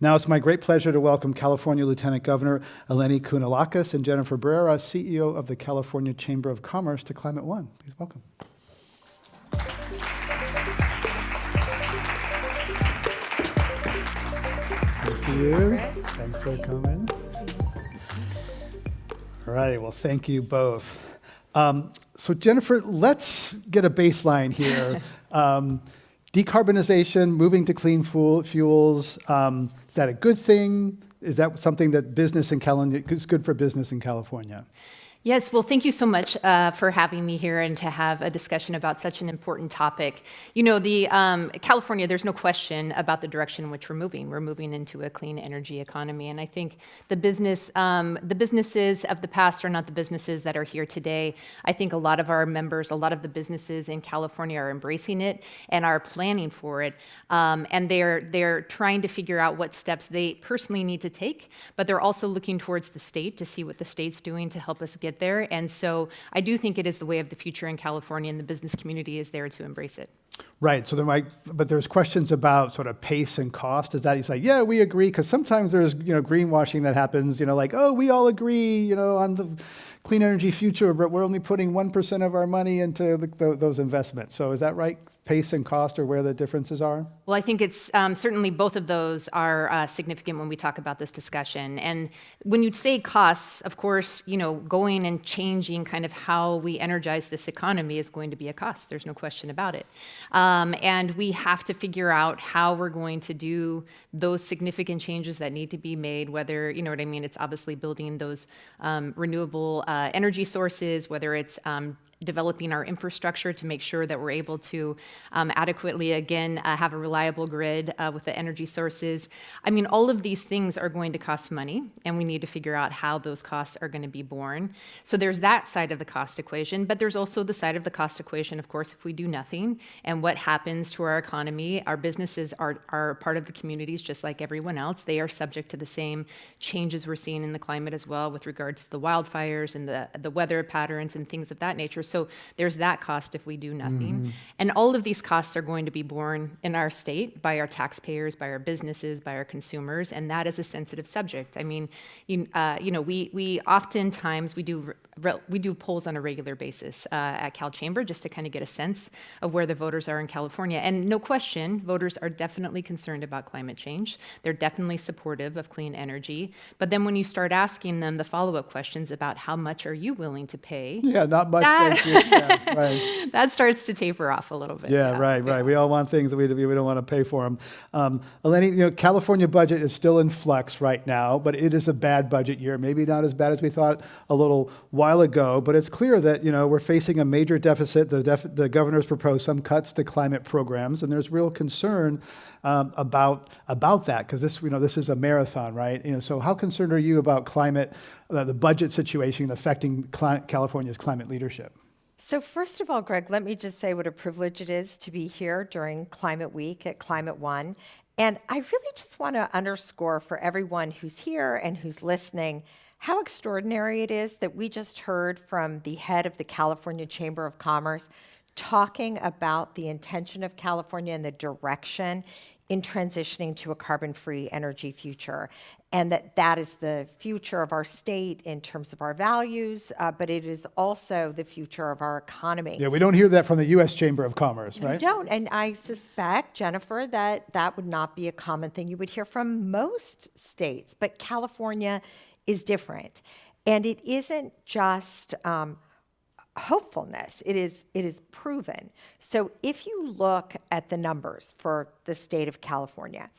Now it's my great pleasure to welcome California Lieutenant Governor Eleni Kounalakis and Jennifer Barrera, CEO of the California Chamber of Commerce, to Climate One. Please welcome. Good to see you. Thanks for coming. All right, well, thank you both. So Jennifer, let's get a baseline here. Decarbonization, moving to clean fuels, is that a good thing? Is that something that is good for business in California? Yes, well, thank you so much for having me here and to have a discussion about such an important topic. You know, California, there's no question about the direction in which we're moving. We're moving into a clean energy economy, and I think the businesses of the past are not the businesses that are here today. I think a lot of our members, a lot of the businesses in California are embracing it and are planning for it, and they're trying to figure out what steps they personally need to take, but they're also looking towards the state to see what the state's doing to help us get there. And so I do think it is the way of the future in California, and the business community is there to embrace it. Right. So but there's questions about sort of pace and cost. Is that you say, yeah, we agree? Because sometimes there's greenwashing that happens. Like, oh, we all agree, on the clean energy future, but we're only putting 1% of our money into those investments. So is that right? Pace and cost are where the differences are? Well, I think it's certainly both of those are significant when we talk about this discussion. And when you say costs, of course, going and changing kind of how we energize this economy is going to be a cost. There's no question about it. And we have to figure out how we're going to do those significant changes that need to be made, whether, it's obviously building those renewable energy sources, whether it's developing our infrastructure to make sure that we're able to adequately, again, have a reliable grid with the energy sources. I mean, all of these things are going to cost money, and we need to figure out how those costs are going to be borne. So there's that side of the cost equation, but there's also the side of the cost equation, of course, if we do nothing, and what happens to our economy. Our businesses are part of the communities just like everyone else. They are subject to the same changes we're seeing in the climate as well with regards to the wildfires and the weather patterns and things of that nature. So there's that cost if we do nothing. Mm-hmm. And all of these costs are going to be borne in our state by our taxpayers, by our businesses, by our consumers, and that is a sensitive subject. I mean, we oftentimes, we do polls on a regular basis at Cal Chamber just to kind of get a sense of where the voters are in California. And no question, voters are definitely concerned about climate change. They're definitely supportive of clean energy. But then when you start asking them the follow-up questions about how much are you willing to pay? Yeah, not much. Yeah, right. That starts to taper off a little bit. Yeah, right. We all want things that we don't want to pay for them. Eleni, California budget is still in flux right now, but it is a bad budget year. Maybe not as bad as we thought a little while ago, but it's clear that we're facing a major deficit. The governor's proposed some cuts to climate programs, and there's real concern about that because this is a marathon, right? So how concerned are you about climate, the budget situation affecting California's climate leadership? So first of all, Greg, let me just say what a privilege it is to be here during Climate Week at Climate One. And I really just want to underscore for everyone who's here and who's listening how extraordinary it is that we just heard from the head of the California Chamber of Commerce talking about the intention of California and the direction in transitioning to a carbon-free energy future, and that is the future of our state in terms of our values, but it is also the future of our economy. Yeah, we don't hear that from the U.S. Chamber of Commerce, right? We don't, and I suspect, Jennifer, that would not be a common thing you would hear from most states, but California is different, and it isn't just hopefulness. It is proven. So if you look at the numbers for the state of California,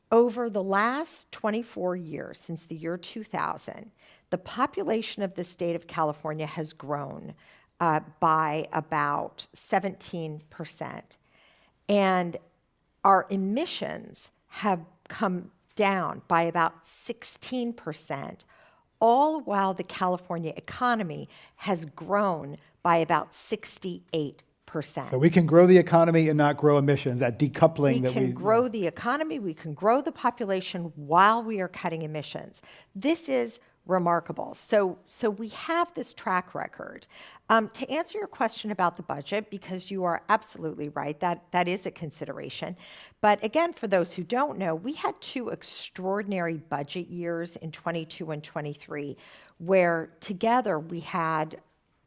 over the last 24 years, since the year 2000, the population of the state of California has grown by about 17%. And our emissions have come down by about 16%, all while the California economy has grown by about 68%. So we can grow the economy and not grow emissions, that decoupling We can grow the economy, we can grow the population while we are cutting emissions. This is remarkable. So we have this track record. To answer your question about the budget, because you are absolutely right, that is a consideration. But again, for those who don't know, we had two extraordinary budget years in 22 and 23, where together we had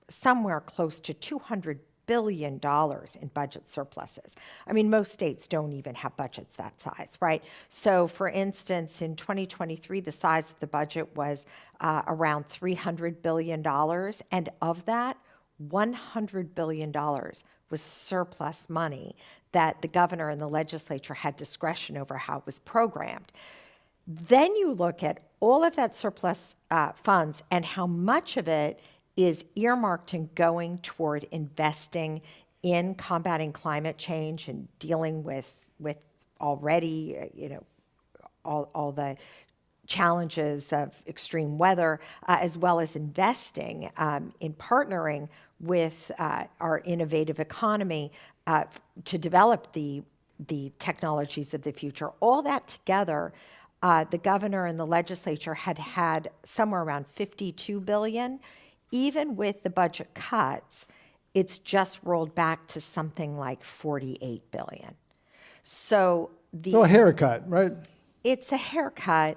somewhere close to $200 billion in budget surpluses. I mean, most states don't even have budgets that size, right? So, for instance, in 2023, the size of the budget was around $300 billion, and of that, $100 billion was surplus money that the governor and the legislature had discretion over how it was programmed. Then you look at all of that surplus funds and how much of it is earmarked and going toward investing in combating climate change and dealing with already, all the challenges of extreme weather, as well as investing in partnering with our innovative economy to develop the technologies of the future. All that together, the governor and the legislature had somewhere around $52 billion. Even with the budget cuts, it's just rolled back to something like $48 billion. So a haircut, right? It's a haircut,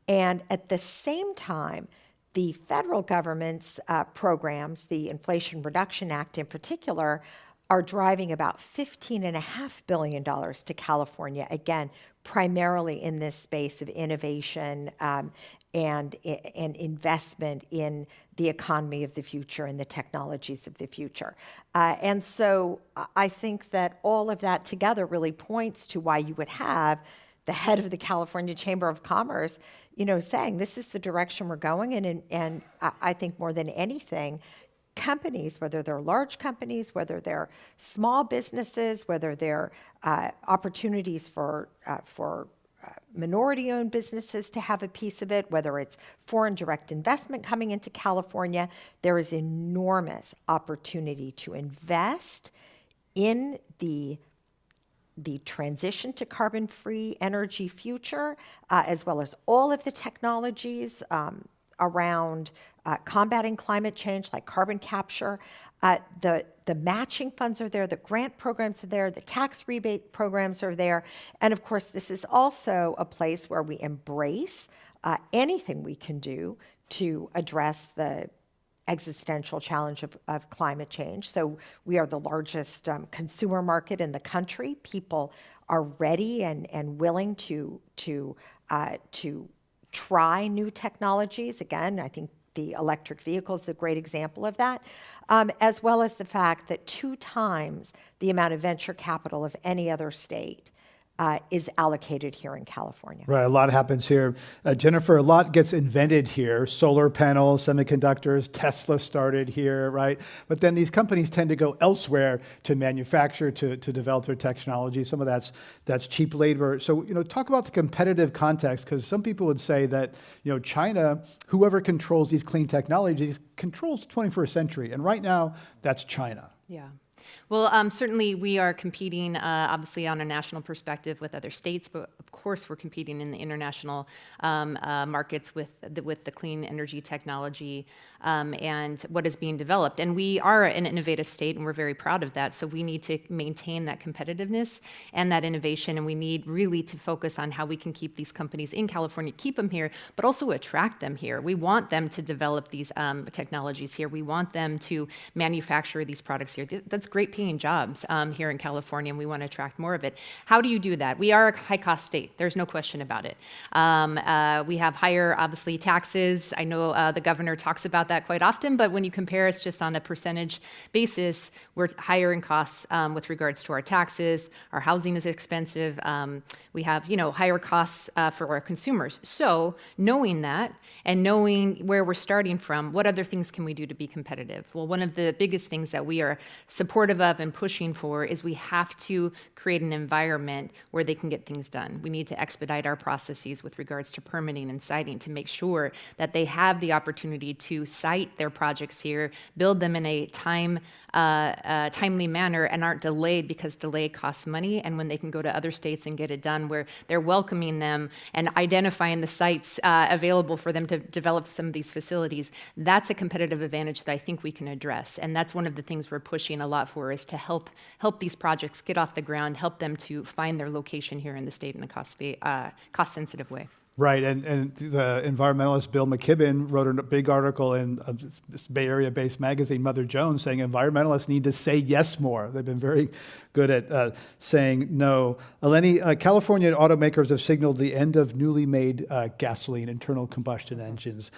and at the same time, the federal government's programs, the Inflation Reduction Act in particular, are driving about $15.5 billion to California, again, primarily in this space of innovation and investment in the economy of the future and the technologies of the future. And so I think that all of that together really points to why you would have the head of the California Chamber of Commerce, saying this is the direction we're going in. And I think more than anything, companies, whether they're large companies, whether they're small businesses, whether they're opportunities for minority-owned businesses to have a piece of it, whether it's foreign direct investment coming into California, there is enormous opportunity to invest in the transition to carbon-free energy future, as well as all of the technologies around combating climate change, like carbon capture. The matching funds are there, the grant programs are there, the tax rebate programs are there. And of course, this is also a place where we embrace anything we can do to address the existential challenge of climate change. So we are the largest consumer market in the country. People are ready and willing to try new technologies. Again, I think the electric vehicle is a great example of that, as well as the fact that 2 times the amount of venture capital of any other state is allocated here in California. Right, a lot happens here. Jennifer, a lot gets invented here. Solar panels, semiconductors, Tesla started here, right? But then these companies tend to go elsewhere to manufacture, to develop their technology. Some of that's cheap labor. So, talk about the competitive context, because some people would say that, China, whoever controls these clean technologies, controls the 21st century. And right now, that's China. Yeah. Well, certainly we are competing, obviously, on a national perspective with other states, but of course we're competing in the international markets with the clean energy technology and what is being developed. And we are an innovative state, and we're very proud of that. So we need to maintain that competitiveness and that innovation, and we need really to focus on how we can keep these companies in California, keep them here, but also attract them here. We want them to develop these technologies here. We want them to manufacture these products here. That's great paying jobs here in California, and we want to attract more of it. How do you do that? We are a high-cost state. There's no question about it. We have higher, obviously, taxes. I know the governor talks about that quite often, but when you compare us just on a percentage basis, we're higher in costs with regards to our taxes. Our housing is expensive. We have, higher costs for our consumers. So knowing that and knowing where we're starting from, what other things can we do to be competitive? Well, one of the biggest things that we are supporting supportive of and pushing for is we have to create an environment where they can get things done. We need to expedite our processes with regards to permitting and siting to make sure that they have the opportunity to site their projects here, build them in a timely manner, and aren't delayed, because delay costs money. And when they can go to other states and get it done, where they're welcoming them and identifying the sites available for them to develop some of these facilities, that's a competitive advantage that I think we can address. And that's one of the things we're pushing a lot for, is to help these projects get off the ground, help them to find their location here in the state in a cost-sensitive way. Right, and the environmentalist Bill McKibben wrote a big article in this Bay Area-based magazine, Mother Jones, saying environmentalists need to say yes more. They've been very good at saying no. Eleni, California automakers have signaled the end of newly made gasoline, internal combustion engines,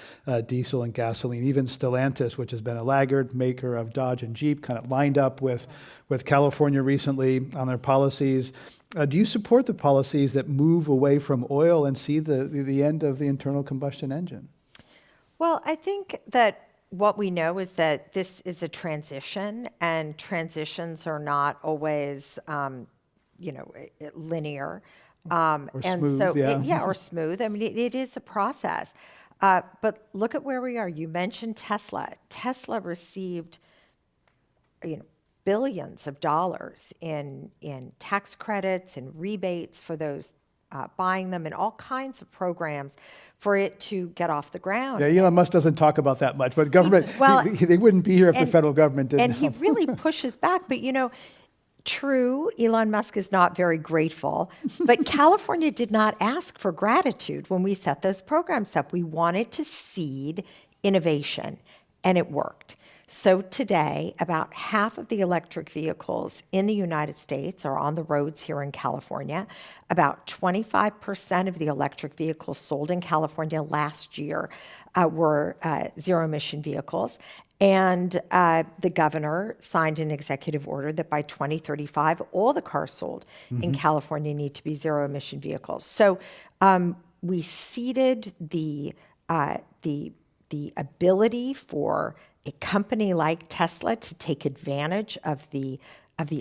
diesel and gasoline. Even Stellantis, which has been a laggard maker of Dodge and Jeep, kind of lined up with California recently on their policies. Do you support the policies that move away from oil and see the end of the internal combustion engine? Well, I think that what we know is that this is a transition, and transitions are not always, linear. Or And smooth, so, yeah. or smooth. I mean, it is a process. But look at where we are. You mentioned Tesla. Tesla received, billions of dollars in tax credits and rebates for those buying them, and all kinds of programs for it to get off the ground. Yeah, Elon Musk doesn't talk about that much, but government, Well, they wouldn't be here if the and- federal government didn't And he help. really pushes back. But, true, Elon Musk is not very grateful, but California did not ask for gratitude when we set those programs up. We wanted to seed innovation, and it worked. So today, about half of the electric vehicles in the United States are on the roads here in California. About 25% of the electric vehicles sold in California last year were zero-emission vehicles. And the governor signed an executive order that by 2035, all the cars sold in California need to be zero-emission vehicles. So we seeded the ability for a company like Tesla to take advantage of the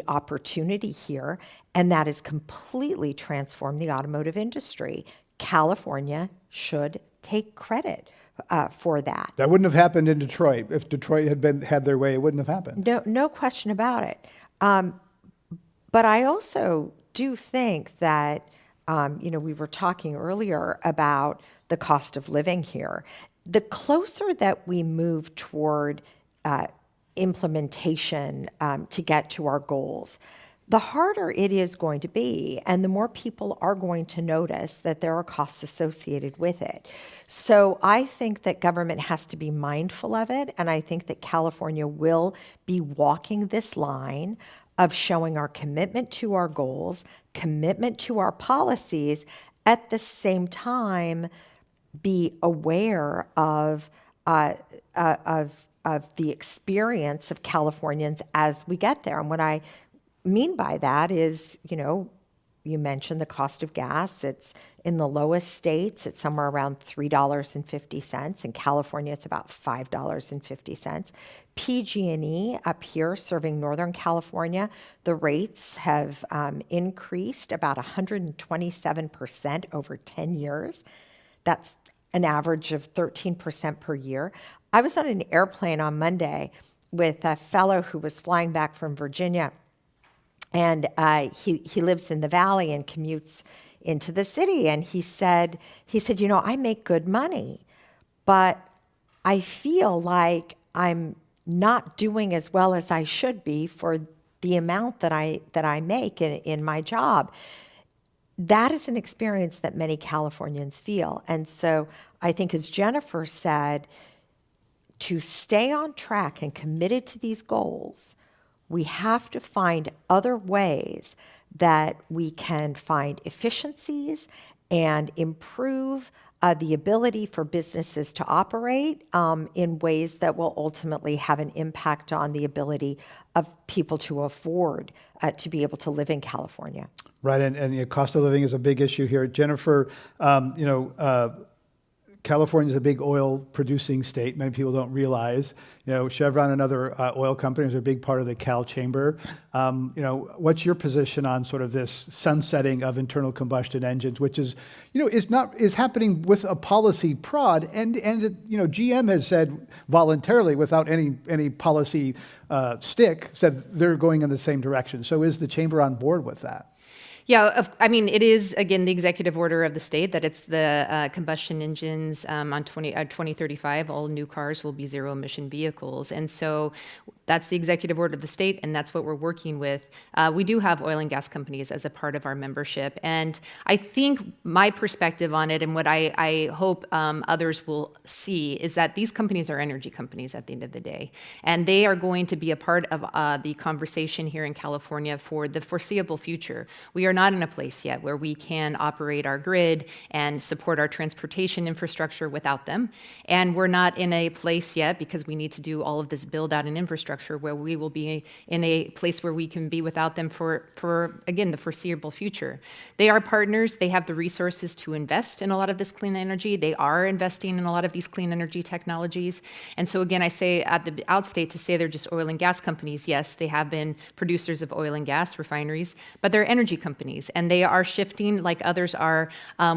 opportunity here, and that has completely transformed the automotive industry. California should take credit for that. That wouldn't have happened in Detroit. If Detroit had their way, it wouldn't have happened. No question about it. But I also do think that, we were talking earlier about the cost of living here. The closer that we move toward implementation to get to our goals, the harder it is going to be, and the more people are going to notice that there are costs associated with it. So I think that government has to be mindful of it, and I think that California will be walking this line of showing our commitment to our goals, commitment to our policies, at the same time be aware of the experience of Californians as we get there. And what I mean by that is, you mentioned the cost of gas. It's in the lowest states, it's somewhere around $3.50. In California, it's about $5.50. PG&E up here serving Northern California, the rates have increased about 127% over 10 years. That's an average of 13% per year. I was on an airplane on Monday with a fellow who was flying back from Virginia, and he lives in the Valley and commutes into the city. And he said, I make good money, but I feel like I'm not doing as well as I should be for the amount that I make in my job. That is an experience that many Californians feel. And so I think, as Jennifer said, to stay on track and committed to these goals, we have to find other ways that we can find efficiencies and improve the ability for businesses to operate in ways that will ultimately have an impact on the ability of people to afford to be able to live in California. Right, and cost of living is a big issue here. Jennifer, California is a big oil producing state. Many people don't realize. Chevron and other oil companies are a big part of the Cal Chamber. What's your position on sort of this sunsetting of internal combustion engines, which is happening with a policy prod, and GM has said voluntarily, without any policy stick, said they're going in the same direction. So is the chamber on board with that? Yeah, it is, again, the executive order of the state that it's the combustion engines on 2035, all new cars will be zero emission vehicles. And so that's the executive order of the state, and that's what we're working with. We do have oil and gas companies as a part of our membership. And I think my perspective on it, and what I hope others will see, is that these companies are energy companies at the end of the day. And they are going to be a part of the conversation here in California for the foreseeable future. We are not in a place yet where we can operate our grid and support our transportation infrastructure without them. And we're not in a place yet, because we need to do all of this build out and infrastructure, where we will be in a place where we can be without them for again, the foreseeable future. They are partners. They have the resources to invest in a lot of this clean energy. They are investing in a lot of these clean energy technologies. And so again, I say at the outstate, to say they're just oil and gas companies, yes, they have been producers of oil and gas refineries, but they're energy companies. And they are shifting, like others are,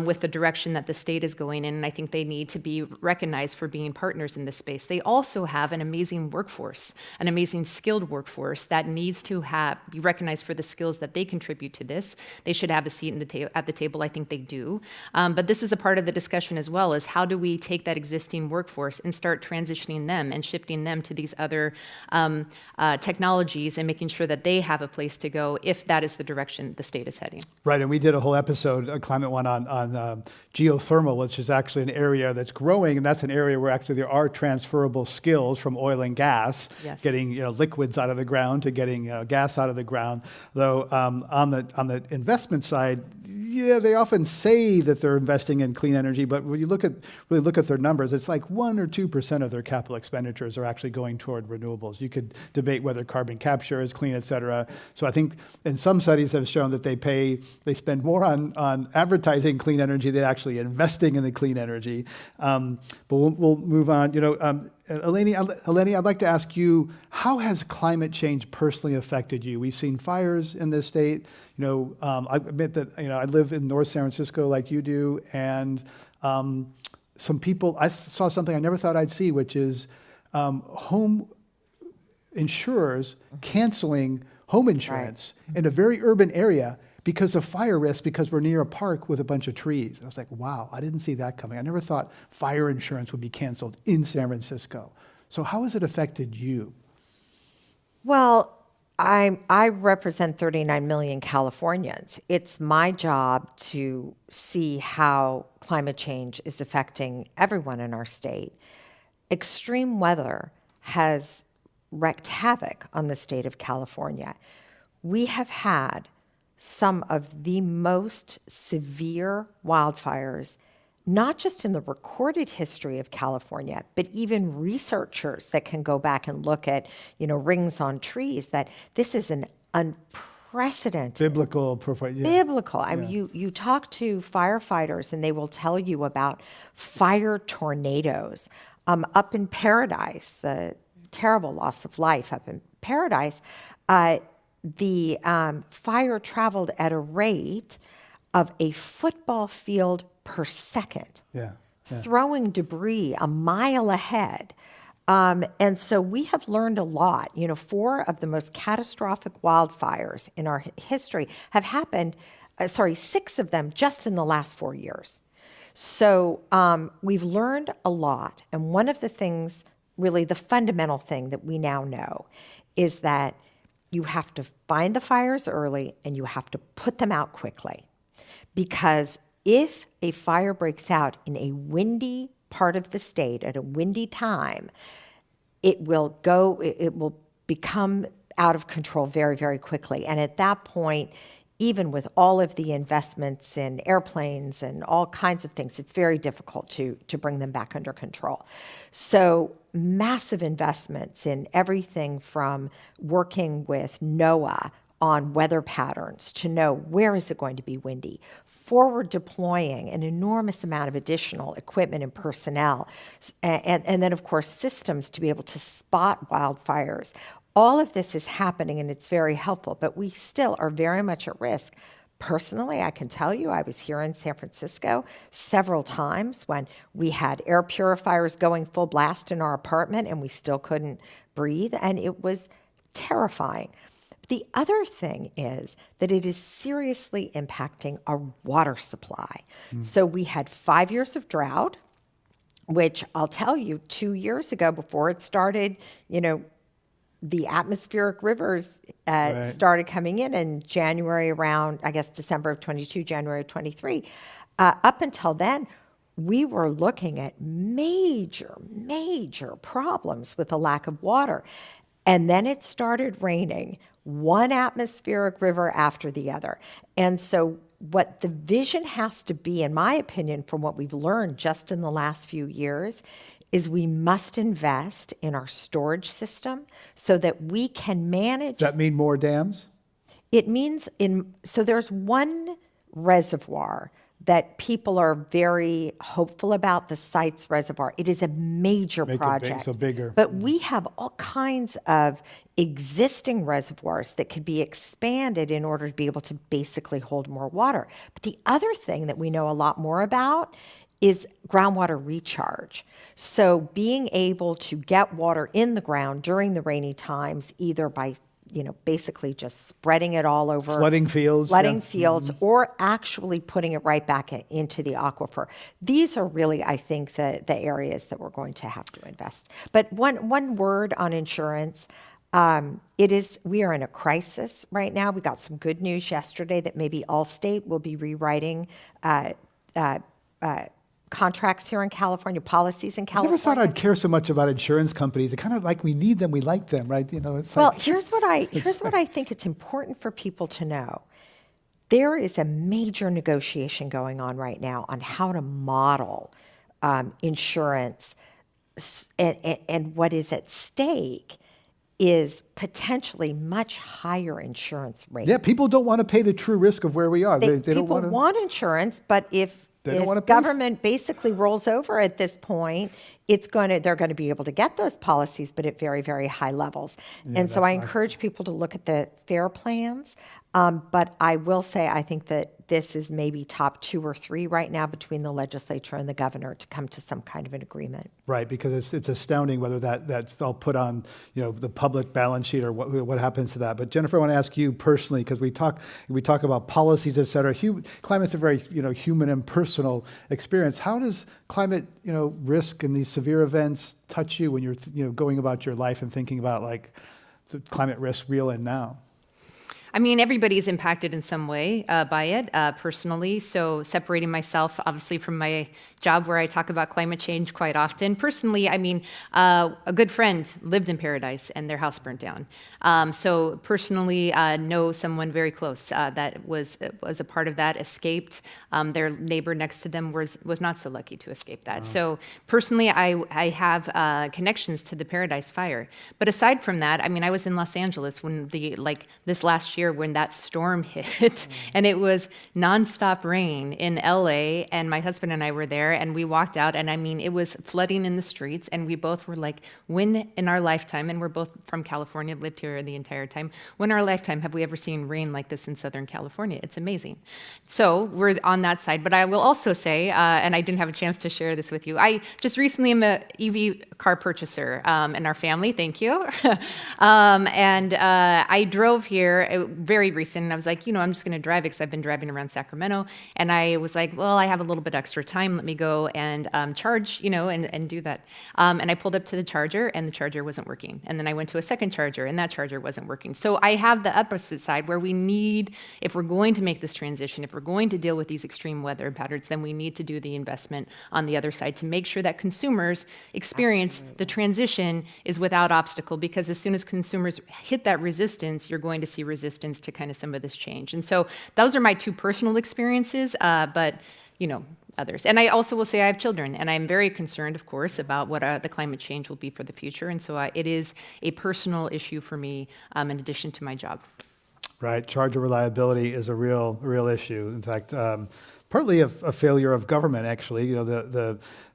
with the direction that the state is going in. And I think they need to be recognized for being partners in this space. They also have an amazing workforce, an amazing skilled workforce that needs to be recognized for the skills that they contribute to this. They should have a seat at the table. I think they do. But this is a part of the discussion as well, is how do we take that existing workforce and start transitioning them and shifting them to these other technologies, and making sure that they have a place to go if that is the direction the state is heading. Right, and we did a whole episode, a climate one, on geothermal, which is actually an area that's growing, and that's an area where actually there are transferable skills from oil and gas, Yes. getting liquids out of the ground to getting gas out of the ground. Though on the investment side, yeah, they often say that they're investing in clean energy, but when you really look at their numbers, it's like 1 or 2% of their capital expenditures are actually going toward renewables. You could debate whether carbon capture is clean, et cetera. So I think, and some studies have shown that they spend more on advertising clean energy than actually investing in the clean energy. But we'll move on. Eleni, I'd like to ask you, how has climate change personally affected you? We've seen fires in this state. I admit that I live in North San Francisco like you do, and some people, I saw something I never thought I'd see, which is home insurers canceling home insurance in a very urban area because of fire risk, because we're near a park with a bunch of trees. And I was like, wow, I didn't see that coming. I never thought fire insurance would be canceled in San Francisco. So how has it affected you? Well, I represent 39 million Californians. It's my job to see how climate change is affecting everyone in our state. Extreme weather has wreaked havoc on the state of California. We have had some of the most severe wildfires, not just in the recorded history of California, but even researchers that can go back and look at, rings on trees, that this is an unprecedented. Biblical profile. Yeah. Biblical. I mean, you talk to firefighters and they will tell you about fire tornadoes. Up in Paradise, the terrible loss of life up in Paradise, the fire traveled at a rate of a football field per second, throwing debris a mile ahead. And so we have learned a lot. 4 of the most catastrophic wildfires in our history have happened, 6 of them just in the last 4 years. So we've learned a lot. And one of the things, really the fundamental thing that we now know, is that you have to find the fires early and you have to put them out quickly. Because if a fire breaks out in a windy part of the state at a windy time, it will become out of control very, very quickly. And at that point, even with all of the investments in airplanes and all kinds of things, it's very difficult to bring them back under control. So massive investments in everything from working with NOAA on weather patterns to know where is it going to be windy, forward deploying an enormous amount of additional equipment and personnel, and then, of course, systems to be able to spot wildfires. All of this is happening, and it's very helpful, but we still are very much at risk. Personally, I can tell you, I was here in San Francisco several times when we had air purifiers going full blast in our apartment and we still couldn't breathe, and it was terrifying. The other thing is that it is seriously impacting our water supply. So we had 5 years of drought, which I'll tell you, 2 years ago, before it started, the atmospheric rivers started coming in January, around, I guess, December of 22, January of 23. Up until then, we were looking at major problems with the lack of water. And then it started raining, one atmospheric river after the other. And so what the vision has to be, in my opinion, from what we've learned just in the last few years, is we must invest in our storage system so that we can manage. Does that mean more dams? It means so there's one reservoir that people are very hopeful about, the Sites Reservoir. It is a major project. So bigger. But we have all kinds of existing reservoirs that could be expanded in order to be able to basically hold more water. But the other thing that we know a lot more about is groundwater recharge. So being able to get water in the ground during the rainy times, either by basically just spreading it all over. Flooding fields. Or actually putting it right back into the aquifer. These are really, I think, the areas that we're going to have to invest. But one word on insurance. We are in a crisis right now. We got some good news yesterday that maybe Allstate will be rewriting contracts here in California, policies in I California. never thought I'd care so much about insurance companies. It's kind of like we need them, we like them, right? It's Well, like, here's what I think it's important for people to know. There is a major negotiation going on right now on how to model insurance, and what is at stake is potentially much higher insurance rates. yeah, people don't want to pay the true risk of where we are. They don't People want to. want insurance, but if don't wanna pay government basically rolls over at this point, they're going to be able to get those policies, but at very, very high levels. And so I encourage people to look at the FAIR plans. But I will say, I think that this is maybe top 2 or 3 right now between the legislature and the governor to come to some kind of an agreement. Right, because it's astounding whether that's all put on the public balance sheet or what happens to that. But Jennifer, I want to ask you personally, because we talk about policies, et cetera. Climate's a very human and personal experience. How does climate risk and these severe events touch you when you're going about your life and thinking about like the climate risk real and now? I mean, everybody's impacted in some way by it personally. So separating myself, obviously, from my job where I talk about climate change quite often. Personally, I mean, a good friend lived in Paradise and their house burnt down. So personally, know someone very close that was a part of that, escaped. Their neighbor next to them was not so lucky to escape that. Wow. So personally, I have connections to the Paradise fire. But aside from that, I mean, I was in Los Angeles when this last year when that storm hit, and it was nonstop rain in LA, and my husband and I were there, and we walked out, and I mean, it was flooding in the streets, and we both were like, when in our lifetime, and we're both from California, lived here the entire time, when in our lifetime have we ever seen rain like this in Southern California? It's amazing. So we're on that side, but I will also say, and I didn't have a chance to share this with you, I just recently am an EV car purchaser in our family, thank you. And I drove here very recent, and I was like, I'm just gonna drive because I've been driving around Sacramento, and I was like, well, I have a little bit extra time, let me go and charge, and do that. And I pulled up to the charger, and the charger wasn't working. And then I went to a second charger, and that charger wasn't working. So I have the opposite side where we need, if we're going to make this transition, if we're going to deal with these extreme weather patterns, then we need to do the investment on the other side to make sure that consumers experience the transition is without obstacle, because as soon as consumers hit that resistance, you're going to see resistance to kind of some of this change. And so those are my 2 personal experiences, but others. And I also will say I have children, and I'm very concerned, of course, about what the climate change will be for the future. And so it is a personal issue for me in addition to my job. Right, charger reliability is a real issue. In fact, partly a failure of government, actually.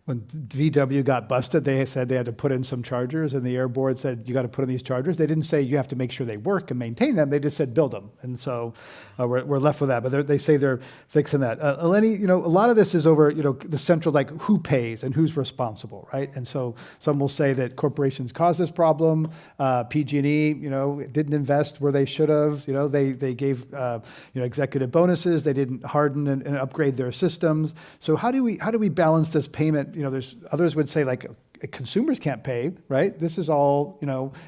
When VW got busted, they said they had to put in some chargers, and the Air Board said, you got to put in these chargers. They didn't say you have to make sure they work and maintain them. They just said build them. And so we're left with that. But they say they're fixing that. Eleni, a lot of this is over, the central, like who pays and who's responsible, right? And so some will say that corporations caused this problem. PG&E, didn't invest where they should have. They gave, executive bonuses. They didn't harden and upgrade their systems. So how do we balance this payment? There's others would say like consumers can't pay, right? This is all,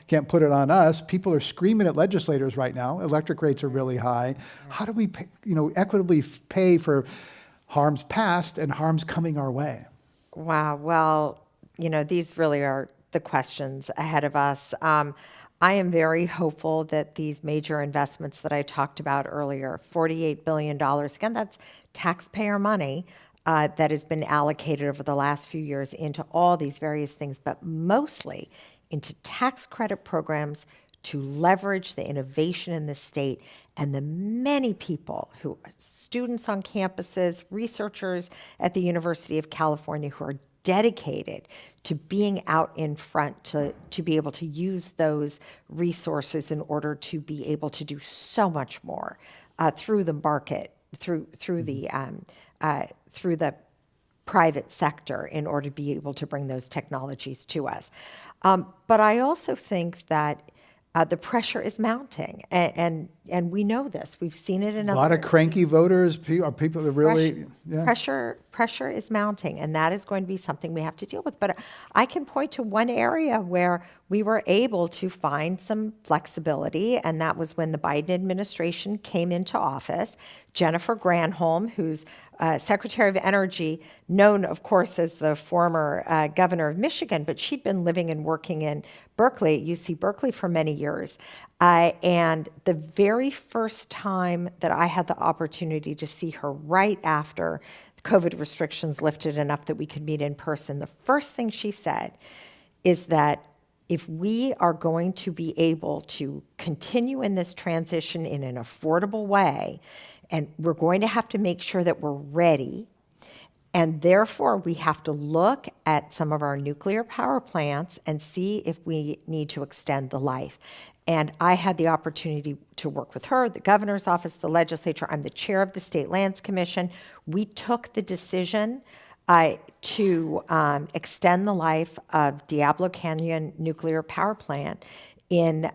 can't put it on us. People are screaming at legislators right now. Electric rates are really high. How do we, equitably pay for harms past and harms coming our way? Wow. Well, these really are the questions ahead of us. I am very hopeful that these major investments that I talked about earlier, $48 billion, again, that's taxpayer money, that has been allocated over the last few years into all these various things, but mostly into tax credit programs to leverage the innovation in the state and the many people who, students on campuses, researchers at the University of California who are dedicated to being out in front to be able to use those resources in order to be able to do so much more through the market, through the private sector in order to be able to bring those technologies to us. But I also think that the pressure is mounting, and we know this. We've seen it in a lot of cranky voters. People that really pressure is mounting, and that is going to be something we have to deal with. But I can point to one area where we were able to find some flexibility, and that was when the Biden administration came into office. Jennifer Granholm, who's Secretary of Energy, known, of course, as the former governor of Michigan, but she'd been living and working in Berkeley, at UC Berkeley, for many years. And the very first time that I had the opportunity to see her right after COVID restrictions lifted enough that we could meet in person, the first thing she said is that if we are going to be able to continue in this transition in an affordable way, and we're going to have to make sure that we're ready, and therefore we have to look at some of our nuclear power plants and see if we need to extend the life. And I had the opportunity to work with her, the governor's office, the legislature. I'm the chair of the State Lands Commission. We took the decision to extend the life of Diablo Canyon Nuclear Power Plant in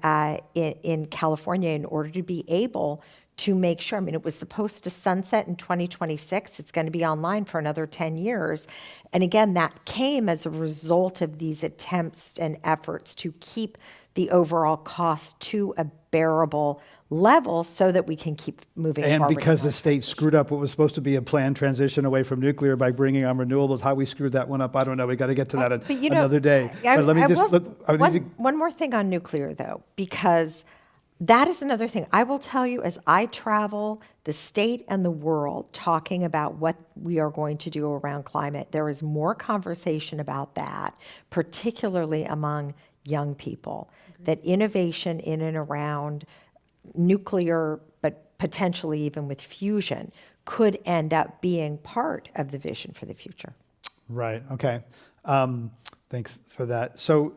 California in order to be able to make sure. I mean, it was supposed to sunset in 2026. It's going to be online for another 10 years. And again, that came as a result of these attempts and efforts to keep the overall cost to a bearable level so that we can keep moving forward. And because the state screwed up what was supposed to be a planned transition away from nuclear by bringing on renewables, how we screwed that one up, I don't know. We got to get to that another day. But let me one more thing on nuclear, though, because that is another thing. I will tell you, as I travel the state and the world talking about what we are going to do around climate, there is more conversation about that, particularly among young people, that innovation in and around nuclear, but potentially even with fusion, could end up being part of the vision for the future. Right. Okay. Thanks for that. So,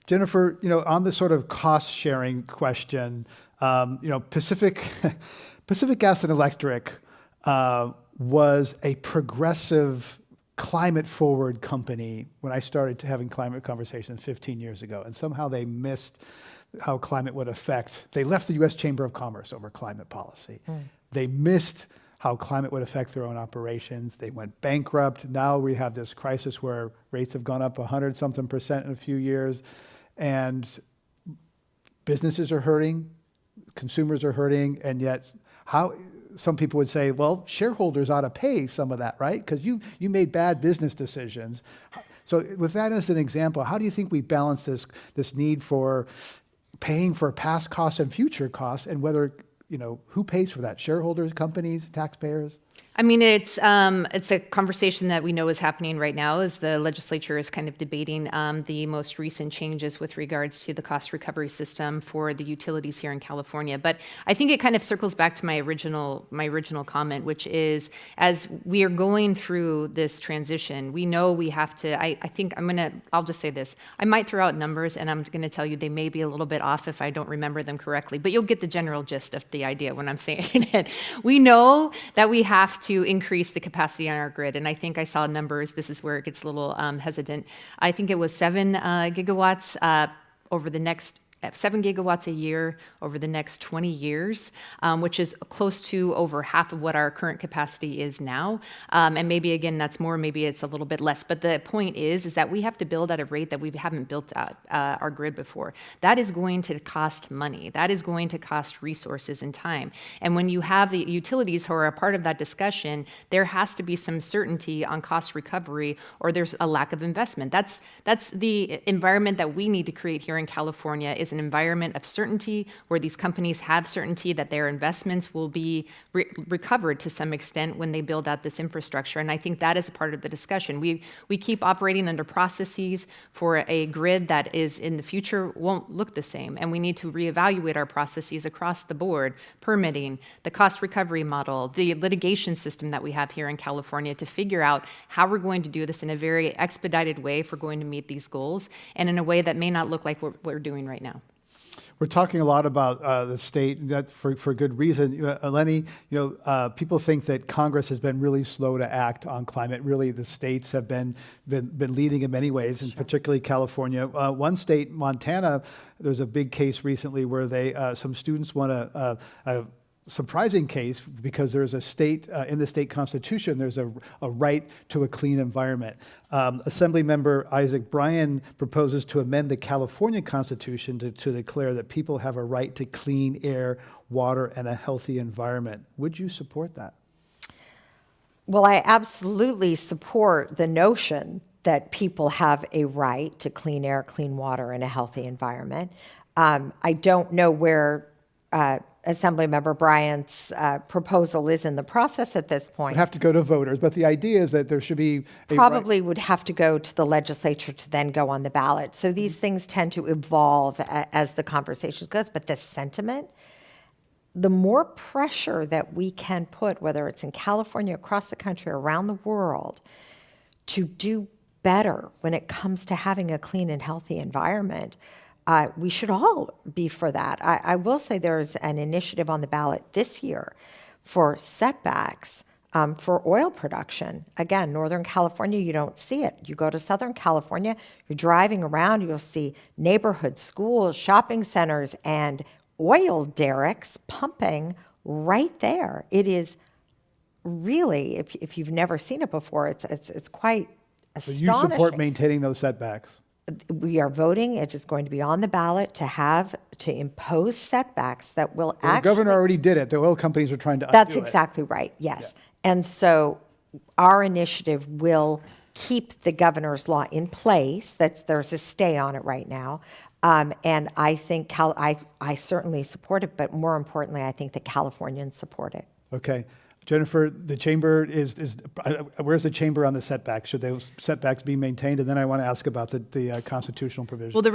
Jennifer, on the sort of cost sharing question, Pacific Gas and Electric was a progressive climate forward company when I started having climate conversations 15 years ago, and somehow they missed how climate would affect. They left the U.S. Chamber of Commerce over climate policy. They missed how climate would affect their own operations. They went bankrupt. Now we have this crisis where rates have gone up 100-something% in a few years, and businesses are hurting, consumers are hurting, and yet some people would say, well, shareholders ought to pay some of that, right? Because you made bad business decisions. So with that as an example, how do you think we balance this need for paying for past costs and future costs, and whether, who pays for that? Shareholders, companies, taxpayers? I mean, it's a conversation that we know is happening right now as the legislature is kind of debating the most recent changes with regards to the cost recovery system for the utilities here in California. But I think it kind of circles back to my original comment, which is as we are going through this transition, we know we have to, I think I'll just say this. I might throw out numbers and I'm going to tell you they may be a little bit off if I don't remember them correctly, but you'll get the general gist of the idea when I'm saying it. We know that we have to increase the capacity on our grid. And I think I saw numbers, this is where it gets a little hesitant. I think it was 7 gigawatts over the next 7 gigawatts a year over the next 20 years, which is close to over half of what our current capacity is now. And maybe, again, that's more, maybe it's a little bit less. But the point is that we have to build at a rate that we haven't built at our grid before. That is going to cost money. That is going to cost resources and time. And when you have the utilities who are a part of that discussion, there has to be some certainty on cost recovery or there's a lack of investment. That's the environment that we need to create here in California is an environment of certainty where these companies have certainty that their investments will be recovered to some extent when they build out this infrastructure. And I think that is a part of the discussion. We keep operating under processes for a grid that is in the future won't look the same. And we need to reevaluate our processes across the board, permitting, the cost recovery model, the litigation system that we have here in California to figure out how we're going to do this in a very expedited way if we're going to meet these goals and in a way that may not look like what we're doing right now. We're talking a lot about the state, that's for good reason. Eleni, people think that Congress has been really slow to act on climate. Really, the states have been leading in many ways, and particularly California. One state, Montana, there's a big case recently where some students won a surprising case because there's a state, in the state constitution, there's a right to a clean environment. Assemblymember Isaac Bryan proposes to amend the California Constitution to declare that people have a right to clean air, water, and a healthy environment. Would you support that? Well, I absolutely support the notion that people have a right to clean air, clean water, and a healthy environment. I don't know where Assemblymember Bryant's proposal is in the process at this point. Would have to go to voters, but the idea is that there should be Probably would have to go to the legislature to then go on the ballot. So these things tend to evolve as the conversation goes. But the sentiment, the more pressure that we can put, whether it's in California, across the country, around the world, to do better when it comes to having a clean and healthy environment, we should all be for that. I will say there's an initiative on the ballot this year for setbacks for oil production. Again, Northern California, you don't see it. You go to Southern California, you're driving around, you'll see neighborhoods, schools, shopping centers, and oil derricks pumping right there. It is really, if you've never seen it before, it's quite astonishing. So you support maintaining those setbacks? We are voting. It is going to be on the ballot to impose setbacks that will The governor already did it. The oil companies are trying to undo That's it. exactly right, yes. Yeah. And so our initiative will keep the governor's law in place. There's a stay on it right now. And I think I certainly support it, but more importantly, I think that Californians support it. Okay. Jennifer, the chamber where's the chamber on the setbacks? Should those setbacks be maintained? And then I want to ask about the constitutional provision. Well, the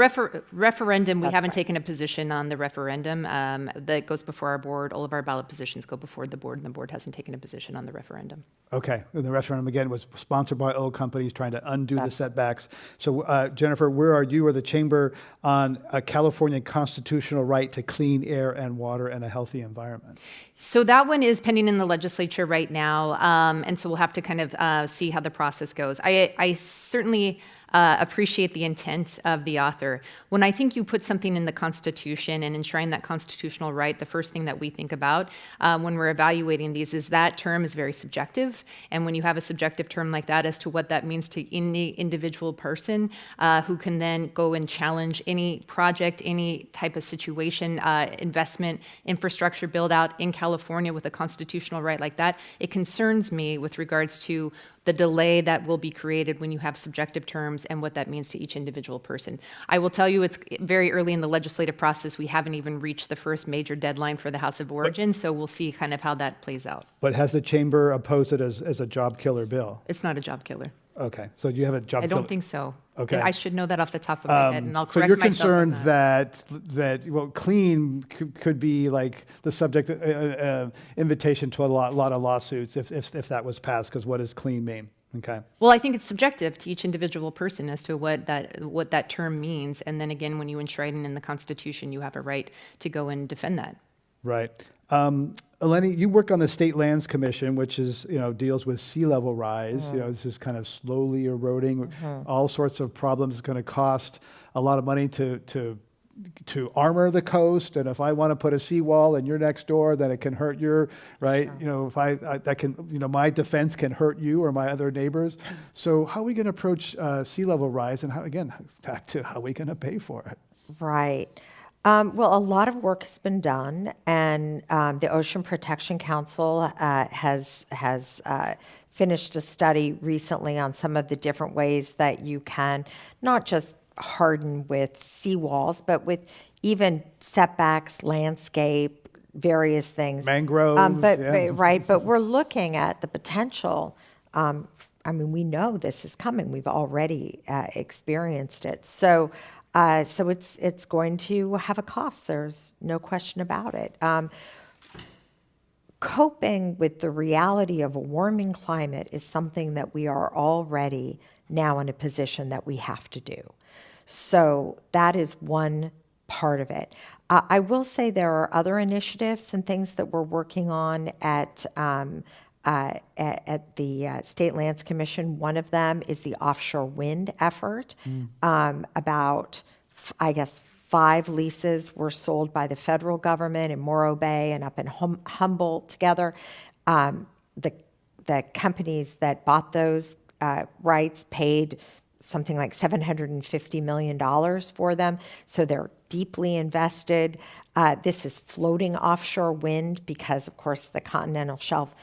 referendum, we haven't taken a position on the referendum. That goes before our board. All of our ballot positions go before the board, and the board hasn't taken a position on the referendum. Okay. And the referendum, again, was sponsored by oil companies trying to undo the setbacks. So, Jennifer, where are you or the chamber on a California constitutional right to clean air and water and a healthy environment? So that one is pending in the legislature right now, and so we'll have to kind of see how the process goes. I certainly appreciate the intent of the author. When I think you put something in the Constitution and enshrine that constitutional right, the first thing that we think about when we're evaluating these is that term is very subjective. And when you have a subjective term like that as to what that means to any individual person who can then go and challenge any project, any type of situation, investment, infrastructure build out in California with a constitutional right like that, it concerns me with regards to the delay that will be created when you have subjective terms and what that means to each individual person. I will tell you it's very early in the legislative process. We haven't even reached the first major deadline for the House of Origin, so we'll see kind of how that plays out. But has the chamber opposed it as a job killer bill? It's not a job killer. Okay, so you have a job I killer. don't think so. Okay. I should know that off the top of my head, and I'll So correct you're myself on concerned that well, clean could be like the subject invitation to a lot of lawsuits if that was passed, because what does clean mean? Okay. Well, I think it's subjective to each individual person as to what that term means, and then again, when you enshrine it in the Constitution, you have a right to go and defend that. Right. Eleni, you work on the State Lands Commission, which is, deals with sea level rise. This is kind of slowly eroding. All sorts of problems. It's going to cost a lot of money to armor the coast. And if I want to put a seawall and you're next door, then it can hurt your, right? Sure. If that can, my defense can hurt you or my other neighbors. So how are we going to approach sea level rise? And how, again, back to how are we going to pay for it? Right. Well, a lot of work has been done, and the Ocean Protection Council has finished a study recently on some of the different ways that you can not just harden with seawalls, but with even setbacks, landscape, various things. Mangroves. But we're looking at the potential. We know this is coming. We've already experienced it. So it's going to have a cost. There's no question about it. Coping with the reality of a warming climate is something that we are already now in a position that we have to do. So that is one part of it. I will say there are other initiatives and things that we're working on at the State Lands Commission. One of them is the offshore wind effort. About, I guess, 5 leases were sold by the federal government in Morro Bay and up in Humboldt together. The companies that bought those rights paid something like $750 million for them, so they're deeply invested. This is floating offshore wind because, of course, the continental shelf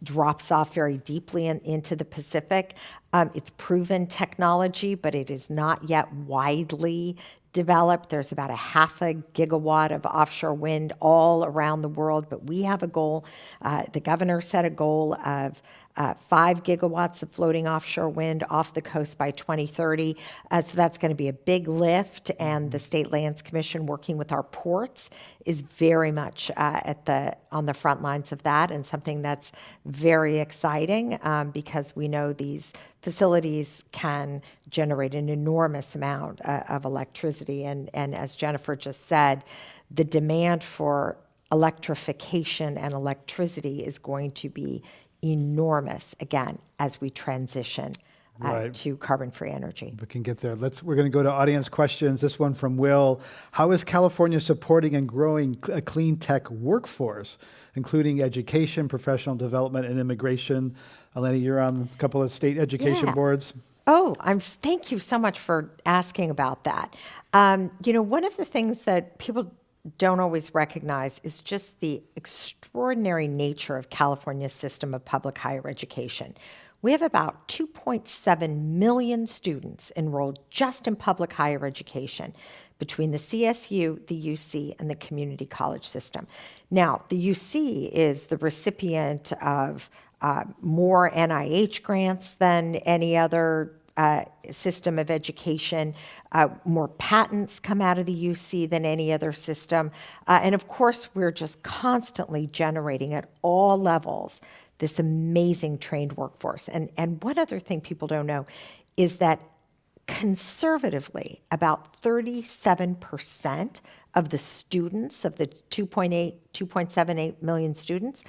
drops off very deeply into the Pacific. It's proven technology, but it is not yet widely developed. There's about 0.5 gigawatt of offshore wind all around the world, but we have a goal. The governor set a goal of 5 gigawatts of floating offshore wind off the coast by 2030. So that's going to be a big lift, and the State Lands Commission, working with our ports, is very much on the front lines of that, and something that's very exciting because we know these facilities can generate an enormous amount of electricity. And as Jennifer just said, the demand for electrification and electricity is going to be enormous, again, as we transition to carbon-free energy. We can get there. We're going to go to audience questions. This one from Will. How is California supporting and growing a clean tech workforce, including education, professional development, and immigration? Eleni, you're on a couple of state education boards. Oh, thank you so much for asking about that. One of the things that people don't always recognize is just the extraordinary nature of California's system of public higher education. We have about 2.7 million students enrolled just in public higher education between the CSU, the UC, and the community college system. Now, the UC is the recipient of more NIH grants than any other system of education. More patents come out of the UC than any other system. And of course, we're just constantly generating at all levels this amazing trained workforce. And one other thing people don't know is that conservatively, about 37% of the students, of the 2.78 million students,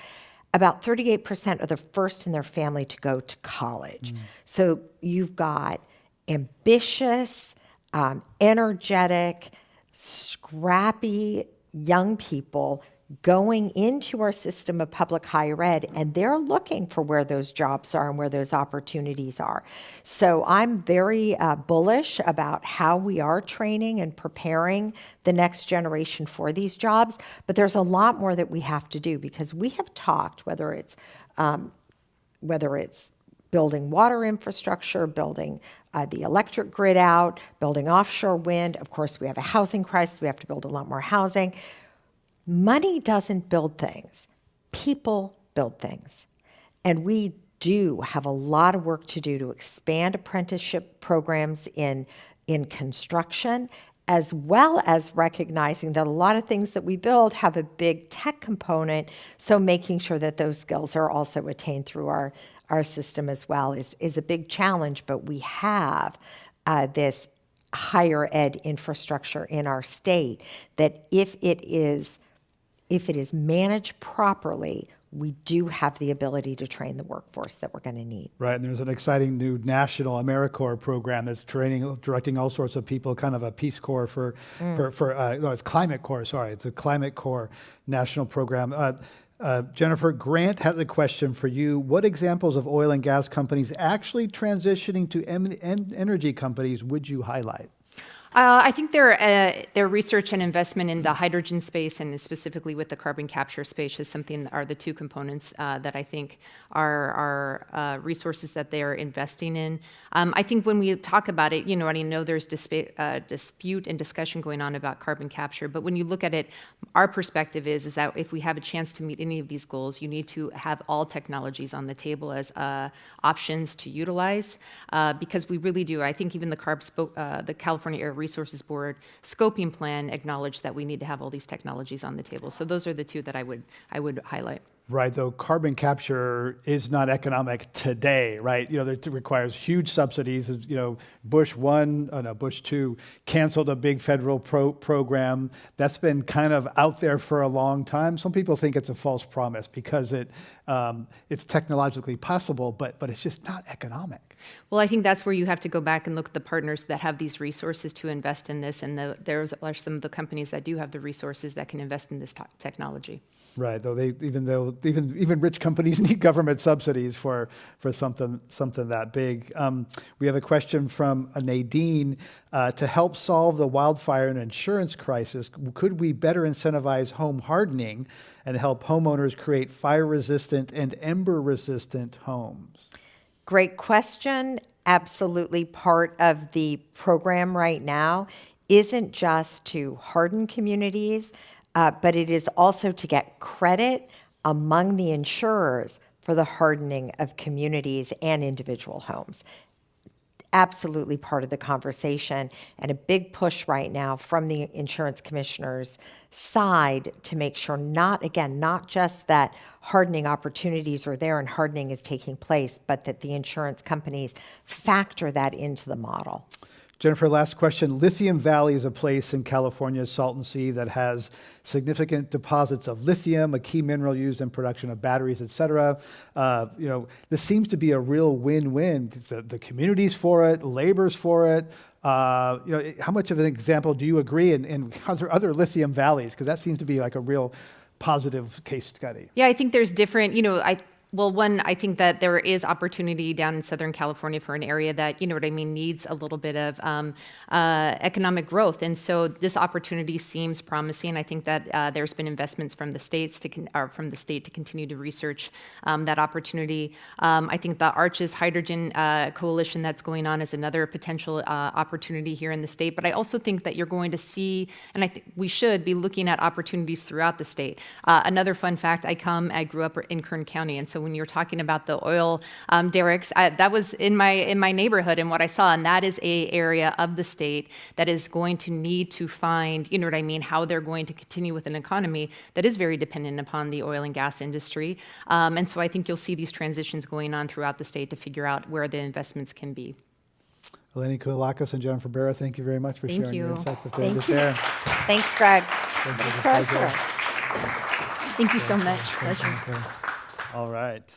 about 38% are the first in their family to go to college. So you've got ambitious, energetic, scrappy young people going into our system of public higher ed, and they're looking for where those jobs are and where those opportunities are. So I'm very bullish about how we are training and preparing the next generation for these jobs, but there's a lot more that we have to do, because we have talked, whether it's building water infrastructure, building the electric grid out, building offshore wind. Of course, we have a housing crisis. We have to build a lot more housing. Money doesn't build things. People build things. And we do have a lot of work to do to expand apprenticeship programs in construction, as well as recognizing that a lot of things that we build have a big tech component. So making sure that those skills are also attained through our system as well is a big challenge. But we have this higher ed infrastructure in our state that if it is managed properly, we do have the ability to train the workforce that we're going to need. Right, and there's an exciting new national AmeriCorps program that's directing all sorts of people, kind of a Peace Corps no, it's Climate Corps, sorry. It's a Climate Corps national program. Jennifer, Grant has a question for you. What examples of oil and gas companies actually transitioning to energy companies would you highlight? I think their research and investment in the hydrogen space, and specifically with the carbon capture space, is something are the two components that I think are resources that they are investing in. I think when we talk about it, and I know there's dispute and discussion going on about carbon capture, but when you look at it, our perspective is that if we have a chance to meet any of these goals, you need to have all technologies on the table as options to utilize, because we really do. I think even the California Air Resources Board scoping plan acknowledged that we need to have all these technologies on the table. So those are the two that I would highlight. Right, though carbon capture is not economic today, right? It requires huge subsidies. Bush 2 canceled a big federal program. That's been kind of out there for a long time. Some people think it's a false promise because it's technologically possible, but it's just not economic. Well, I think that's where you have to go back and look at the partners that have these resources to invest in this, and there's are some of the companies that do have the resources that can invest in this technology. Right, though even rich companies need government subsidies for something that big. We have a question from Nadine. To help solve the wildfire and insurance crisis, could we better incentivize home hardening and help homeowners create fire-resistant and ember-resistant homes? Great question. Absolutely part of the program right now isn't just to harden communities, but it is also to get credit among the insurers for the hardening of communities and individual homes. Absolutely part of the conversation, and a big push right now from the insurance commissioner's side to make sure not just that hardening opportunities are there and hardening is taking place, but that the insurance companies factor that into the model. Jennifer, last question. Lithium Valley is a place in California's Salton Sea that has significant deposits of lithium, a key mineral used in production of batteries, et cetera. This seems to be a real win-win. The community's for it, labor's for it. How much of an example do you agree in other lithium valleys? Because that seems to be like a real positive case study. Yeah, I think there's different, Well, one, I think that there is opportunity down in Southern California for an area that, needs a little bit of economic growth. And so this opportunity seems promising. I think that there's been investments from the state to continue to research that opportunity. I think the Arches Hydrogen Coalition that's going on is another potential opportunity here in the state. But I also think that you're going to see, and I think we should be looking at opportunities throughout the state. Another fun fact, I grew up in Kern County, and so when you're talking about the oil derricks, that was in my neighborhood and what I saw, and that is a area of the state that is going to need to find, how they're going to continue with an economy that is very dependent upon the oil and gas industry. And so I think you'll see these transitions going on throughout the state to figure out where the investments can be. Eleni Kounalakis and Jennifer Barrera, thank you very much for sharing your insights with us there. Thanks, Greg. Pleasure. Thank you so much. Pleasure. All right.